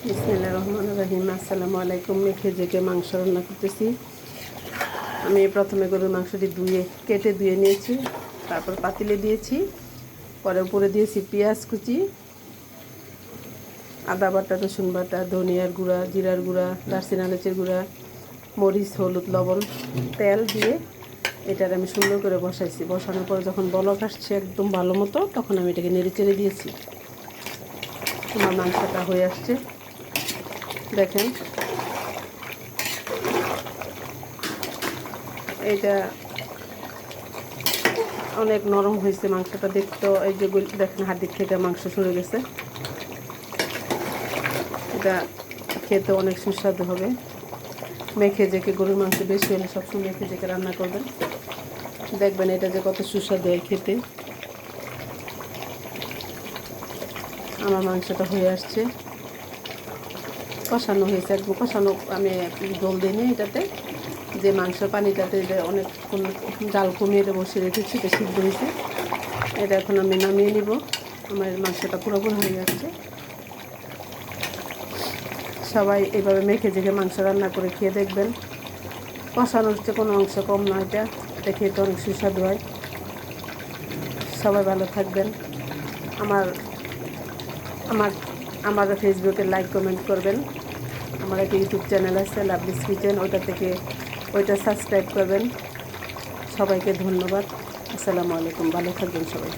বিসমিল্লাহির রহমানির রহিম। আসসালামু আলাইকুম। মেখে জেকে মাংস রান্না করতেছি। আমি প্রথমে গরুর মাংসটি কেটে ধুয়ে নিয়েছি, তারপর পাতিলে দিয়েছি, পরে উপরে দিয়েছি পেঁয়াজ কুচি, আদা বাটা, রসুন বাটা, ধনিয়ার গুঁড়া, জিরার গুঁড়া, দারচিনি এলাচের গুঁড়া, মরিচ, হলুদ, লবণ, তেল দিয়ে এটার আমি সুন্দর করে বসাইছি। বসানোর পর যখন বলক আসছে একদম ভালো মতো, তখন আমি এটাকে নেড়ে চেড়ে দিয়েছি। আমার মাংসটা হয়ে আসছে, দেখেন। এটা অনেক নরম হয়েছে মাংসটা, দেখতেও এই যে দেখেন হাড্ডির থেকে মাংস সরে গেছে। এটা খেতে অনেক সুস্বাদু হবে। মেখে জেকে গরুর মাংস বেশি হলে সবসময় মেখে জেকে রান্না করবেন, দেখবেন এটা যে কত সুস্বাদু হয় খেতে। আমার মাংসটা হয়ে আসছে, কষানো হয়েছে, একদম কষানো। আমি জল দিইনি এটাতে, যে মাংসের পানিটাতে যে অনেকক্ষণ জাল কমিয়ে বসে রেখেছি, এটা সিদ্ধ হয়েছে। এটা এখন আমি নামিয়ে নিব। আমার মাংসটা পুরোপুরি হয়ে যাচ্ছে। সবাই এইভাবে মেখে জেগে মাংস রান্না করে খেয়ে দেখবেন। কষানোর হচ্ছে কোনো অংশ কম না, এটা খেতে অনেক সুস্বাদু হয়। সবাই ভালো থাকবেন। আমার আমার আমার ফেসবুকে লাইক কমেন্ট করবেন। আমার একটা ইউটিউব চ্যানেল আছে লাভলিস কিচেন, ওইটা সাবস্ক্রাইব করবেন। সবাইকে ধন্যবাদ। আসসালামু আলাইকুম। ভালো থাকবেন সবাই।